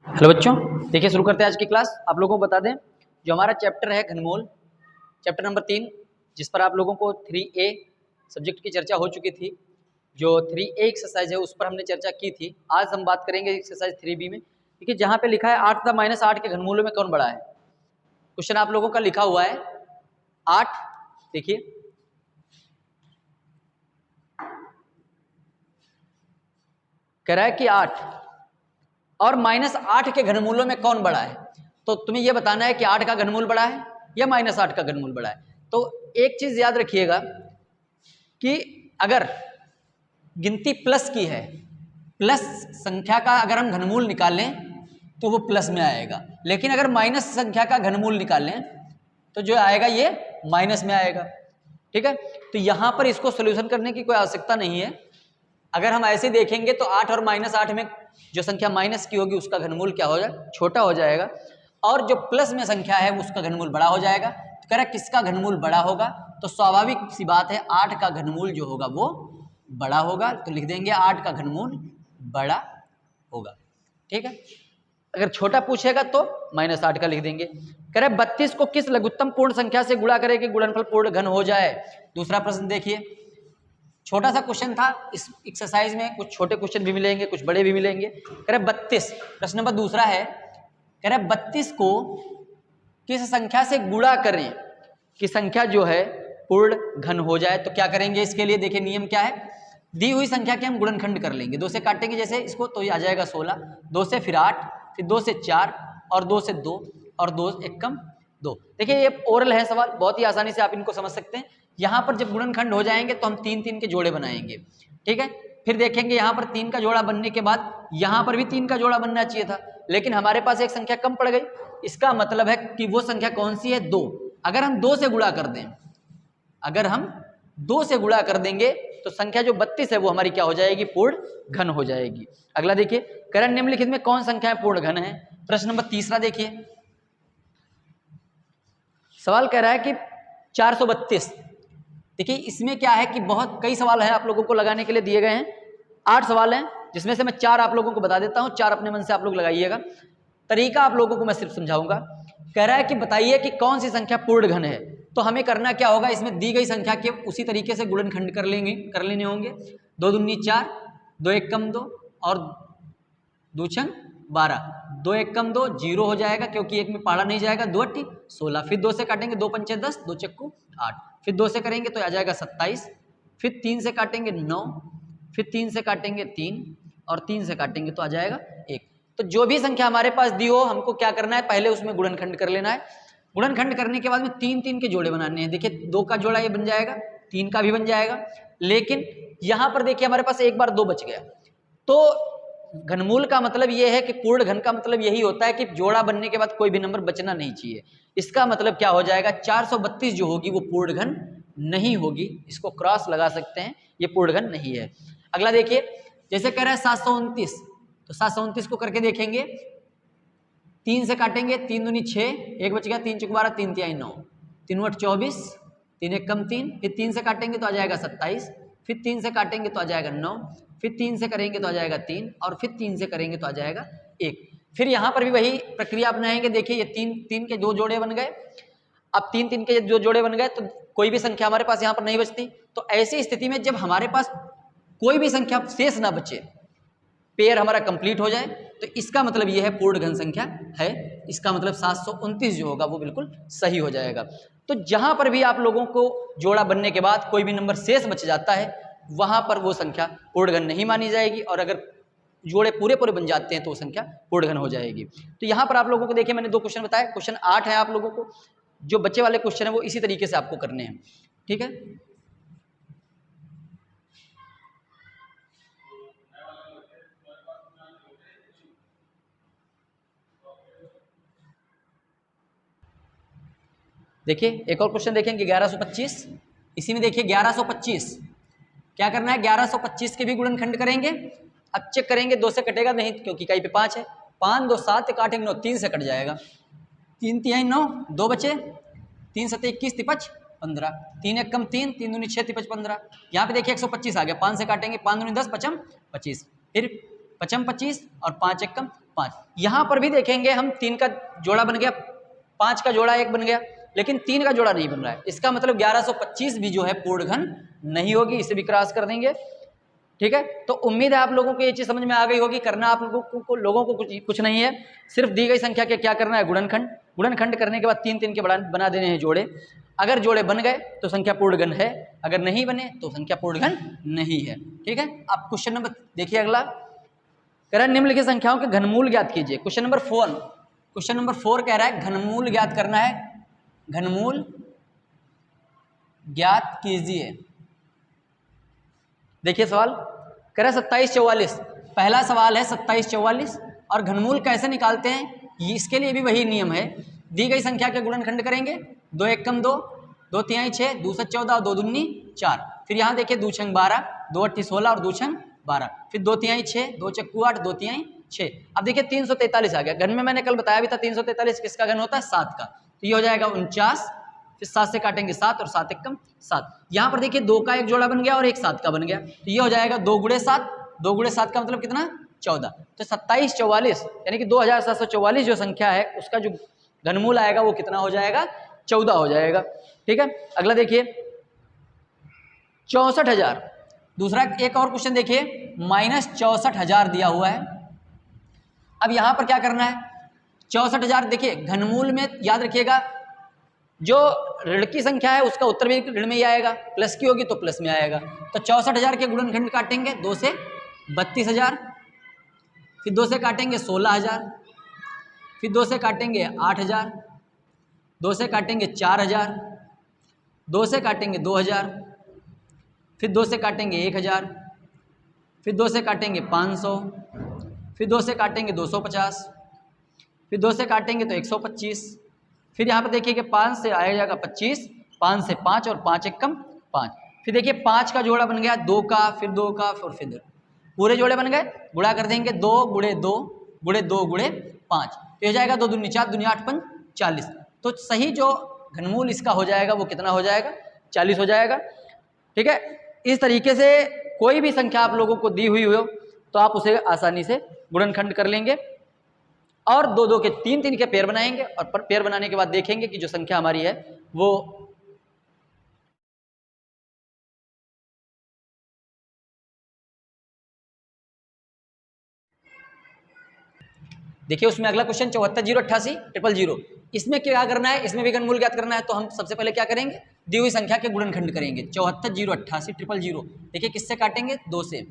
Hello बच्चों, देखिए शुरू करते हैं आज की क्लास। आप लोगों को बता दें, जो हमारा चैप्टर है घनमूल, चैप्टर नंबर 3, जिस पर आप लोगों को 3A सब्जेक्ट की चर्चा हो चुकी थी। जो 3A एक्सरसाइज है उस पर हमने चर्चा की थी। आज हम बात करेंगे एक्सरसाइज 3B में। देखिए जहाँ पे लिखा है 8 तथा -8 के घनमूलों में कौन बड़ा है। क्वेश्चन आप लोगों का लिखा हुआ है 8, देखिए कह रहा है कि 8 और -8 के घनमूलों में कौन बड़ा है। तो तुम्हें यह बताना है कि 8 का घनमूल बड़ा है या -8 का घनमूल बड़ा है। तो एक चीज याद रखिएगा कि अगर गिनती प्लस की है, प्लस संख्या का अगर हम घनमूल निकालें तो वो प्लस में आएगा, लेकिन अगर माइनस संख्या का घनमूल निकालें तो जो आएगा ये माइनस में आएगा। ठीक है, तो यहां पर इसको सोल्यूशन करने की कोई आवश्यकता नहीं है। अगर हम ऐसे देखेंगे तो 8 और -8 में जो संख्या माइनस की होगी उसका घनमूल क्या हो जाएगा, छोटा हो जाएगा, और जो प्लस में संख्या है उसका घनमूल बड़ा हो जाएगा। तो कह रहा है किसका घनमूल बड़ा होगा, तो स्वाभाविक सी बात है 8 का घनमूल जो होगा वो बड़ा होगा। तो लिख देंगे 8 का घनमूल बड़ा होगा। ठीक है, अगर छोटा पूछेगा तो -8 का लिख देंगे। कह रहे 32 को किस लघुत्तम पूर्ण संख्या से गुणा करें कि गुणनफल पूर्ण घन हो जाए। दूसरा प्रश्न देखिए, छोटा सा क्वेश्चन था। इस एक्सरसाइज में कुछ छोटे क्वेश्चन भी मिलेंगे, कुछ बड़े भी मिलेंगे। कह रहे 32, प्रश्न नंबर दूसरा है, कह रहे 32 को किस संख्या से गुणा करें कि संख्या जो है पूर्ण घन हो जाए। तो क्या करेंगे इसके लिए, देखिए नियम क्या है। दी हुई संख्या के हम गुणनखंड कर लेंगे। 2 से काटेंगे जैसे इसको तो ये आ जाएगा 16, 2 से फिर 8, फिर 2 से 4 और 2 से 2 और 2 एकम 2। देखिए ये ओरल है सवाल, बहुत ही आसानी से आप इनको समझ सकते हैं। यहाँ पर जब गुणनखंड हो जाएंगे तो हम 3-3 के जोड़े बनाएंगे। ठीक है, फिर देखेंगे यहाँ पर 3 का जोड़ा बनने के बाद यहाँ पर भी 3 का जोड़ा बनना चाहिए था, लेकिन हमारे पास एक संख्या कम पड़ गई। इसका मतलब है कि वो संख्या कौन सी है, 2। अगर हम 2 से गुणा कर दें, अगर हम 2 से गुणा कर देंगे तो संख्या जो 32 है वो हमारी क्या हो जाएगी, पूर्ण घन हो जाएगी। अगला देखिए, करण निम्नलिखित में कौन संख्या पूर्ण घन है। प्रश्न नंबर तीसरा देखिए, सवाल कह रहा है कि 432। देखिए इसमें क्या है कि बहुत कई सवाल है आप लोगों को लगाने के लिए दिए गए हैं। 8 सवाल हैं, जिसमें से मैं 4 आप लोगों को बता देता हूं, 4 अपने मन से आप लोग लगाइएगा। तरीका आप लोगों को मैं सिर्फ समझाऊंगा। कह रहा है कि बताइए कि कौन सी संख्या पूर्ण घन है। तो हमें करना क्या होगा, इसमें दी गई संख्या के उसी तरीके से गुणनखंड कर लेने होंगे। 2 दूनी 4, 2 एकम 2 और 2 छंग 12, 2 एकम 2 0 हो जाएगा क्योंकि एक में पाड़ा नहीं जाएगा। 2 अट्ठी 16, फिर 2 से काटेंगे 2 पंचे 10, 2 चक्कू 8, फिर 2 से करेंगे तो आ जाएगा 27, फिर 3 से काटेंगे 9, फिर 3 से काटेंगे 3 और 3 से काटेंगे तो आ जाएगा 1। तो जो भी संख्या हमारे पास दी हो हमको क्या करना है, पहले उसमें गुणनखंड कर लेना है। गुणनखंड करने के बाद में 3-3 के जोड़े बनाने हैं। देखिए 2 का जोड़ा ये बन जाएगा, 3 का भी बन जाएगा, लेकिन यहां पर देखिए हमारे पास एक बार 2 बच गया। तो घनमूल का मतलब यह है कि पूर्ण घन का मतलब यही होता है कि जोड़ा बनने के बाद कोई भी नंबर बचना नहीं चाहिए। इसका मतलब क्या हो जाएगा, 432 जो होगी वो पूर्ण घन नहीं होगी। इसको क्रॉस लगा सकते हैं, ये पूर्ण घन नहीं है। अगला देखिए, जैसे कह रहा है 729, तो 729 को करके देखेंगे। 3 से काटेंगे, 3 दूनी 6, 1 बच गया, 3 चौक 12, 3 तिहाई 9, 3 8 24, 3 एक कम 3, फिर 3 से काटेंगे तो आ जाएगा 27, फिर 3 से काटेंगे तो आ जाएगा 9, फिर 3 से करेंगे तो आ जाएगा 3 और फिर 3 से करेंगे तो आ जाएगा 1। फिर यहाँ पर भी वही प्रक्रिया अपनाएंगे। देखिए ये 3-3 के 2 जोड़े बन गए। अब 3-3 के 2 जोड़े बन गए तो कोई भी संख्या हमारे पास यहाँ पर नहीं बचती। तो ऐसी स्थिति में जब हमारे पास कोई भी संख्या शेष ना बचे, पेयर हमारा कंप्लीट हो जाए, तो इसका मतलब यह है पूर्ण घन संख्या है। इसका मतलब 729 जो होगा वो बिल्कुल सही हो जाएगा। तो जहां पर भी आप लोगों को जोड़ा बनने के बाद कोई भी नंबर शेष बच जाता है वहां पर वो संख्या पूर्ण घन नहीं मानी जाएगी, और अगर जोड़े पूरे पूरे बन जाते हैं तो वो संख्या पूर्ण घन हो जाएगी। तो यहाँ पर आप लोगों को देखिए मैंने 2 क्वेश्चन बताए। क्वेश्चन 8 है, आप लोगों को जो बच्चे वाले क्वेश्चन है वो इसी तरीके से आपको करने हैं। ठीक है, देखिए एक और क्वेश्चन देखेंगे 1125। इसी में देखिए 1125 क्या करना है, 1125 के भी गुणनखंड करेंगे। अब चेक करेंगे 2 से कटेगा नहीं क्योंकि इकाई पे 5 है। 5 2 7 काटेंगे 9, 3 से कट जाएगा, 3 तिहाई 9, 2 बचे, 3 7 21 तिपच 15, 3 एक कम 3, 3 दूनी 6 तिपच 15। यहाँ पे देखिए 125 आ गया, 5 से काटेंगे 5 दूनी 10 पचम 25, फिर पचम 25 और 5 एक कम 5। यहाँ पर भी देखेंगे हम 3 का जोड़ा बन गया, 5 का जोड़ा 1 बन गया, लेकिन 3 का जोड़ा नहीं बन रहा है। इसका मतलब 1125 भी जो है पूर्ण घन नहीं होगी, इसे भी क्रॉस कर देंगे। ठीक है, तो उम्मीद है आप लोगों को ये चीज समझ में आ गई होगी। करना आप लोगों को कुछ नहीं है, सिर्फ दी गई संख्या के क्या करना है, गुणनखंड। गुणनखंड करने के बाद 3 के बना देने हैं जोड़े। अगर जोड़े बन गए तो संख्या पूर्ण घन है, अगर नहीं बने तो संख्या पूर्ण घन नहीं है। ठीक है, अब क्वेश्चन नंबर देखिए अगला, कह रहा है निम्नलिखित संख्याओं के घनमूल ज्ञात कीजिए। क्वेश्चन नंबर 4 कह रहा है घनमूल ज्ञात करना है, घनमूल ज्ञात कीजिए। देखिए सवाल कह रहा है 2744, पहला सवाल है 2744। और घनमूल कैसे निकालते हैं, इसके लिए भी वही नियम है। दी गई संख्या के गुणनखंड करेंगे, 2 एकम 2, 2 तिहाई 6, 2 सत 14 और 2 दूनी 4। फिर यहाँ देखिए 2 छंग 12, 2 अट्ठी 16 और 2 छंग 12, फिर 2 तिहाई 6, 2 चक्कू 8, 2 तिहाई 6। अब देखिए 343 आ गया। घन में मैंने कल बताया भी था 343 किसका घन होता है, 7 का। तो ये हो जाएगा 49, फिर 7 से काटेंगे 7 और 7 एकम 7। यहाँ पर देखिए 2 का एक जोड़ा बन गया और एक 7 का बन गया, तो ये हो जाएगा 2 गुणे 7, 2 गुणे 7 का मतलब कितना, 14। तो 2744 यानी कि 2744 जो संख्या है उसका जो घनमूल आएगा वो कितना हो जाएगा, 14 हो जाएगा। ठीक है, अगला देखिए 64,000। दूसरा एक और क्वेश्चन देखिए, -64,000 दिया हुआ है। अब यहां पर क्या करना है, 64,000 देखिए घनमूल में याद रखिएगा जो ऋण की संख्या है उसका उत्तर भी ऋण में ही आएगा, प्लस की होगी तो प्लस में आएगा। तो 64,000 के गुणनखंड काटेंगे, 2 से 32,000, फिर 2 से काटेंगे 16,000, फिर 2 से काटेंगे 8,000, 2 से काटेंगे 4,000, 2 से काटेंगे 2,000, फिर 2 से काटेंगे 1,000, फिर 2 से काटेंगे 500, फिर 2 से काटेंगे 250, फिर 2 से काटेंगे तो 125। फिर यहाँ पर देखिए कि 5 से आया जाएगा 25, 5 से 5 और 5 एकम 5। फिर देखिए 5 का जोड़ा बन गया, 2 का, फिर 2 का, फिर पूरे जोड़े बन गए, गुणा कर देंगे 2 गुणे 2 गुणे 2 गुणे 5, तो हो जाएगा 2 दूनी 4, दूनी 8 पंच 40। तो सही जो घनमूल इसका हो जाएगा वो कितना हो जाएगा, 40 हो जाएगा। ठीक है, इस तरीके से कोई भी संख्या आप लोगों को दी हुई हो तो आप उसे आसानी से गुणनखंड कर लेंगे और 2-2 के 3-3 के पेयर बनाएंगे और पेयर बनाने के बाद देखेंगे कि जो संख्या हमारी है वो देखिए उसमें अगला क्वेश्चन 74,088,000। इसमें क्या करना है, इसमें भी घनमूल ज्ञात करना है। तो हम सबसे पहले क्या करेंगे, दी हुई संख्या के गुणनखंड करेंगे। 74,088,000 देखिए किससे काटेंगे, 2 से,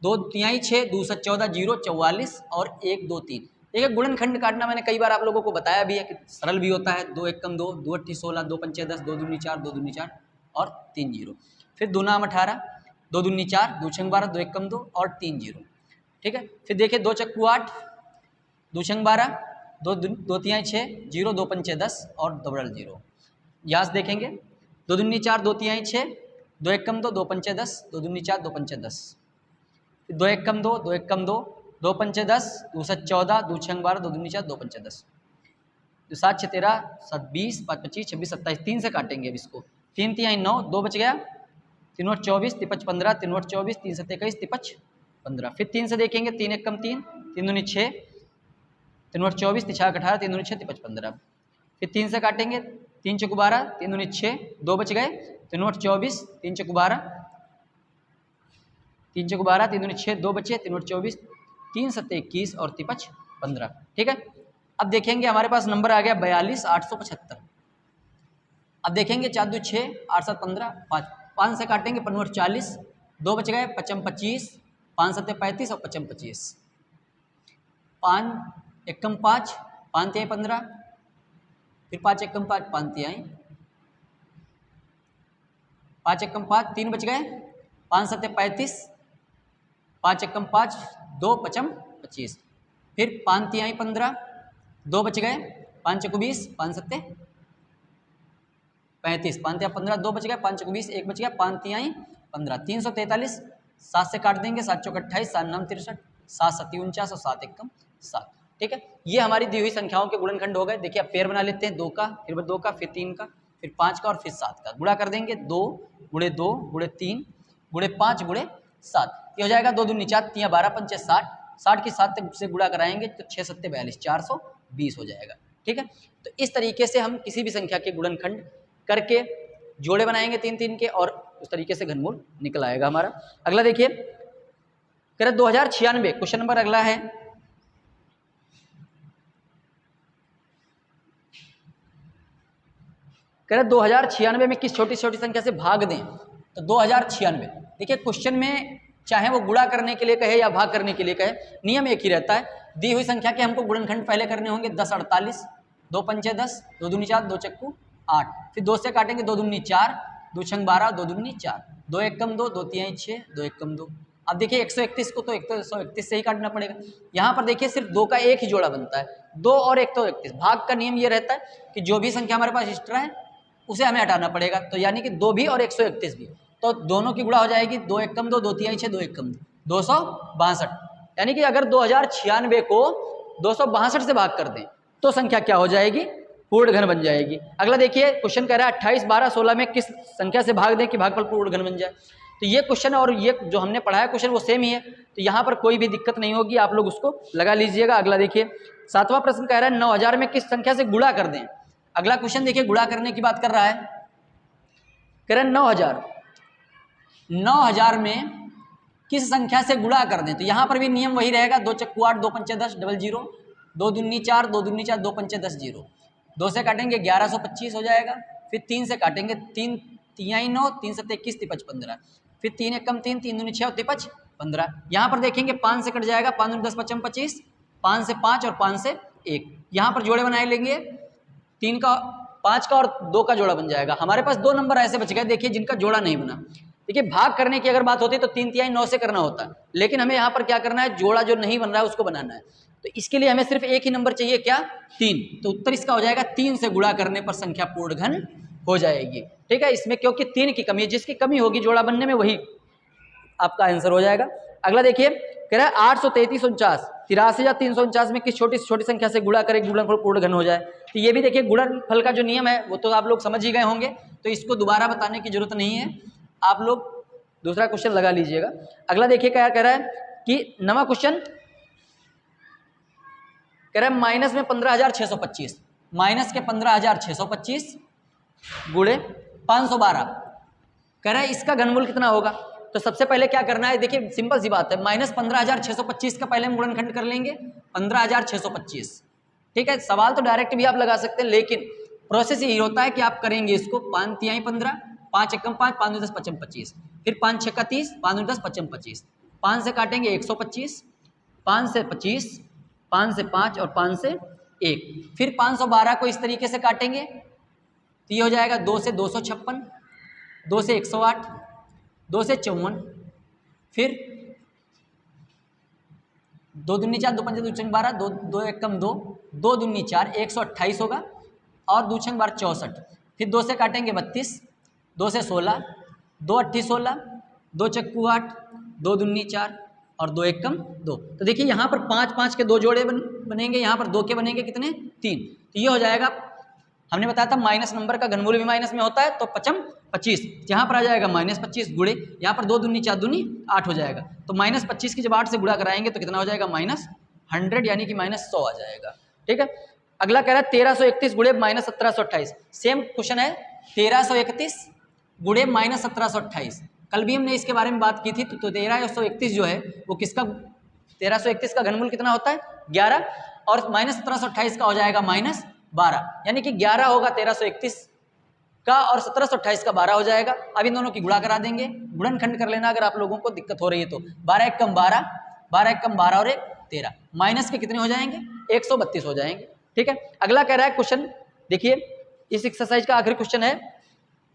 2 तिहाई 6, 2 सत 14, 0 44 और 1 2 3। देखिए गुणनखंड काटना मैंने कई बार आप लोगों को बताया भी है कि सरल भी होता है। 2 एकम 2, 2 अट्ठी 16, 2 पंचे 10, 2 दूनी 4, 2 दूनी 4 और 3 0। फिर 2 नाम 18, 2 दूनी 4, 2 छंग 12, 2 एकम 2 और 3 0। ठीक है, फिर देखिए 2 चक्कू 8, 2 छंग 12, 2 तिहाई 6, 0 2 पंचे 10 और डबल 0। यहाँ से देखेंगे 2 दूनी 4, 2 तिहाई 6, 2 एकम 2, 2 पंचे 10, 2 दूनी 4, 2 पंचे 10, 2 एकम 2, 2 एकम 2, 2 पंचे 10, 2 सत 14, 2 छंग 12, 2 दूनी 4, 2 पंचे 10, 7 6 13, 7 20, 5 25, 26 27। 3 से काटेंगे अब इसको, 3 तिहाई 9, 2 बच गया, 3 और 24, 3 15, 3 और 24, 3 7 21, 3 15। फिर 3 से देखेंगे, 3 एकम 3, 3 दूनी 6, 3 और 24, 3 6 18, 3 दूनी 6, 3 15। फिर 3 से काटेंगे, 3 चौको 12, 3 दूनी 6, 2 बच गए, 3 और 24, 3 चौको 12, 3 चौको 12, 3 दूनी 6, 2 बचे, 3 और 24, 3 7 21 और 3 5 15। ठीक है, अब देखेंगे हमारे पास नंबर आ गया 42,875। अब देखेंगे 4 2 6, 8 7 15, 5 से काटेंगे, 15 और 40, 2 बच गए, 55 25, 5 7 35 और 55 25, 5 एकम 5, 5 तिहाई 15, फिर 5 एकम 5, 5 तिहाई, 5 एकम 5, 3 बच गए, 5 7 35, 5 एकम 5, 2 पचम 25, फिर 5 तिहाई 15, 2 बच गए, 5 चौको 20, 5 7 35, 5 तिहाई 15, 2 बच गए, 5 चौको 20, 1 बच गया, 5 तिहाई 15, 343, 7 से काट देंगे, 7 चौक 28, 7 नाम 63, 7 7 49 और 7 एकम 7। ठीक है, ये हमारी दी हुई संख्याओं के गुणनखंड हो गए। देखिए अब पेयर बना लेते हैं, 2 का, फिर 2 का, फिर 3 का, फिर 5 का और फिर 7 का। गुणा कर देंगे, 2 गुणे 2 गुणे 3 गुणे 5 गुणे 7, ये हो जाएगा 2 दूनी 4, 3 12 पंचे 60, 60 की 7 से गुणा कराएंगे तो 6 सत्ते 42, 420 हो जाएगा। ठीक है, तो इस तरीके से हम किसी भी संख्या के गुणनखंड करके जोड़े बनाएंगे 3-3 के और उस तरीके से घनमूल निकल आएगा हमारा। अगला देखिए, कह रहे 2096, क्वेश्चन नंबर अगला है, कह रहे 2096 में किस छोटी छोटी संख्या से भाग दें। तो 2096, देखिए क्वेश्चन में चाहे वो गुणा करने के लिए कहे या भाग करने के लिए कहे, नियम एक ही रहता है। दी हुई संख्या के हमको गुणनखंड पहले करने होंगे 10 48, 2 पंचे 10, 2 दूनी 4, 2 चक्कू 8, फिर 2 से काटेंगे 2 दूनी 4, 2 छंग 12, 2 दूनी 4, 2 एक कम 2, 2 तिहाई 6, 2 एक कम 2। अब देखिए 131 को तो 131 से ही काटना पड़ेगा। यहाँ पर देखिए सिर्फ 2 का एक ही जोड़ा बनता है, 2 और 131। भाग का नियम ये रहता है कि जो भी संख्या हमारे पास एक्स्ट्रा है उसे हमें हटाना पड़ेगा, तो यानी कि 2 भी और 131 भी, तो दोनों की गुणा हो जाएगी 2 एक कम 2, 2 तिहाई 6, 2 एक कम 2, 262। यानी कि अगर 2096 को 262 से भाग कर दें तो संख्या क्या हो जाएगी, पूर्ण घन बन जाएगी। अगला देखिए क्वेश्चन कह रहा है 28, 12, 16 में किस संख्या से भाग दें कि भागफल पूर्ण घन बन जाए। तो ये क्वेश्चन और ये जो हमने पढ़ाया क्वेश्चन वो सेम ही है, तो यहाँ पर कोई भी दिक्कत नहीं होगी, आप लोग उसको लगा लीजिएगा। अगला देखिए 7वां प्रश्न कह रहा है 9000 में किस संख्या से गुणा कर दें। अगला क्वेश्चन देखिए गुणा करने की बात कर रहा है, कह रहे 9000 में किस संख्या से गुणा कर दें। तो यहाँ पर भी नियम वही रहेगा, 2 चक्कू 8, 2 पंचे 10, 00, 2 दूनी 4, 2 दूनी 4, 2 पंचे 10, 0, 2 से काटेंगे 1125 हो जाएगा, फिर 3 से काटेंगे 3 तिहाई 9, 3 सत्ते 21, तिपच 15, फिर 3 एक कम 3, 3 दूनी 6 और तिपच 15। यहाँ पर देखेंगे 5 से कट जाएगा, 5 दूनी 10, 55, 25, 5 से 5 और 5 से 1। यहाँ पर जोड़े बनाए लेंगे, 3 का 5 का और 2 का जोड़ा बन जाएगा। हमारे पास 2 नंबर ऐसे बच गए देखिए जिनका जोड़ा नहीं बना। देखिए भाग करने की अगर बात होती तो 3 तिहाई 9 से करना होता, लेकिन हमें यहाँ पर क्या करना है, जोड़ा जो नहीं बन रहा है उसको बनाना है। तो इसके लिए हमें सिर्फ एक ही नंबर चाहिए, क्या, 3। तो उत्तर इसका हो जाएगा 3 से गुणा करने पर संख्या पूर्ण घन हो जाएगी। ठीक है, इसमें क्योंकि 3 की कमी है, जिसकी कमी होगी जोड़ा बनने में वही आपका आंसर हो जाएगा। अगला देखिए कह रहा है 833, 49, 83,349 में किस छोटी से छोटी संख्या से गुणा करें गुणनफल पूर्ण घन हो जाए। तो ये भी देखिए गुणनफल का जो नियम है वो तो आप लोग समझ ही गए होंगे, तो इसको दोबारा बताने की जरूरत नहीं है, आप लोग दूसरा क्वेश्चन लगा लीजिएगा। अगला देखिए क्या कह रहा है कि नवा क्वेश्चन कह रहा है माइनस में 15,625, माइनस के 15,625 गुणे 512, कह रहा है इसका घनमूल कितना होगा। तो सबसे पहले क्या करना है, देखिए सिंपल सी बात है, माइनस 15,625 का पहले हम गुणनखंड कर लेंगे 15,625। ठीक है, सवाल तो डायरेक्ट भी आप लगा सकते हैं, लेकिन प्रोसेस यही होता है कि आप करेंगे इसको 5 तिहाई 15, 5 एकम 5, 5 10 55 25, फिर 5 6 30, 5 10 55 25, 5 से काटेंगे 125, 5 से 25, 5 से 5 और 5 से 1, फिर 512 को इस तरीके से काटेंगे तो ये हो जाएगा 2 से 256, 2 से 108, 2 से 54, फिर 2 दूनी 4, 2 पंचे 2 छंग 12, 2 एक कम 2, 2 दूनी 4, 128 होगा और 2 छंग 12 64, फिर 2 से काटेंगे 32, 2 से 16, 2 अट्ठी 16, 2 चक्कू 8, 2 दूनी 4 और 2 एक कम 2। तो देखिए यहाँ पर 5 5 के 2 जोड़े बनेंगे, यहाँ पर 2 के बनेंगे कितने, 3। तो ये हो जाएगा, हमने बताया था माइनस नंबर का घनमूल भी माइनस में होता है, तो 25, यहाँ पर आ जाएगा -25 गुणे, यहाँ पर 2 दूनी 4 दूनी 8 हो जाएगा, तो -25 की जब 8 से गुणा कराएंगे तो कितना हो जाएगा, -100 यानी कि -100 आ जाएगा। ठीक है, अगला कह रहा है 1331 गुणे -1728, सेम क्वेश्चन है, 1331 गुणे -1728। कल भी हमने इसके बारे में बात की थी, तो 1331 जो है वो किसका, 1331 का घनमूल कितना होता है, 11, और -1728 का हो जाएगा -12, यानी कि 11 होगा 1331 का और 1728 का 12 हो जाएगा। अब इन दोनों की गुणा करा देंगे, गुणनखंड कर लेना अगर आप लोगों को दिक्कत हो रही है तो। 12 एक कम 12, 12 एक कम 12 और 1 13, माइनस के कितने हो जाएंगे, 132 हो जाएंगे। ठीक है, अगला कह रहा है क्वेश्चन, देखिए इस एक्सरसाइज का आखिरी क्वेश्चन है,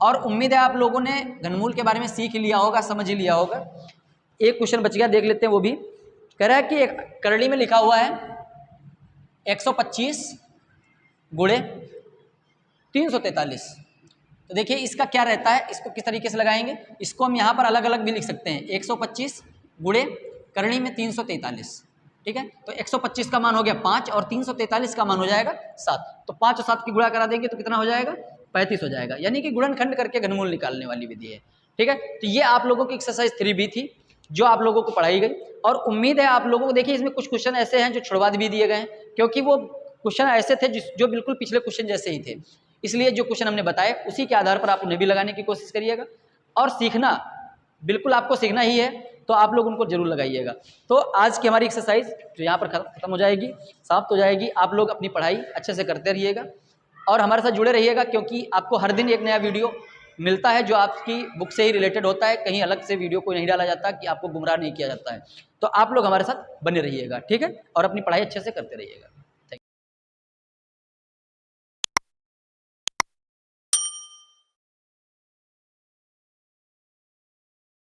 और उम्मीद है आप लोगों ने घनमूल के बारे में सीख लिया होगा, समझ ही लिया होगा। एक क्वेश्चन बच गया, देख लेते हैं वो भी। कह रहा है कि एक करड़ी में लिखा हुआ है 125 गुणे 343। तो देखिए इसका क्या रहता है, इसको किस तरीके से लगाएंगे, इसको हम यहाँ पर अलग अलग भी लिख सकते हैं, 125 गुणे करणी में 343। ठीक है, तो 125 का मान हो गया 5 और 343 का मान हो जाएगा 7, तो 5 और 7 की गुणा करा देंगे तो कितना हो जाएगा, 35 हो जाएगा, यानी कि गुणनखंड करके घनमूल निकालने वाली विधि है। ठीक है, तो ये आप लोगों की एक्सरसाइज 3B थी जो आप लोगों को पढ़ाई गई, और उम्मीद है आप लोगों को, देखिए इसमें कुछ क्वेश्चन ऐसे हैं जो छुड़वा भी दिए गए हैं, क्योंकि वो क्वेश्चन ऐसे थे जो बिल्कुल पिछले क्वेश्चन जैसे ही थे। इसलिए जो क्वेश्चन हमने बताए उसी के आधार पर आप उन्हें भी लगाने की कोशिश करिएगा, और सीखना, बिल्कुल आपको सीखना ही है, तो आप लोग उनको जरूर लगाइएगा। तो आज की हमारी एक्सरसाइज जो यहाँ पर खत्म हो जाएगी, समाप्त हो जाएगी। आप लोग अपनी पढ़ाई अच्छे से करते रहिएगा और हमारे साथ जुड़े रहिएगा, क्योंकि आपको हर दिन एक नया वीडियो मिलता है जो आपकी बुक से ही रिलेटेड होता है। कहीं अलग से वीडियो कोई नहीं डाला जाता कि आपको गुमराह नहीं किया जाता है। तो आप लोग हमारे साथ बने रहिएगा, ठीक है, और अपनी पढ़ाई अच्छे से करते रहिएगा।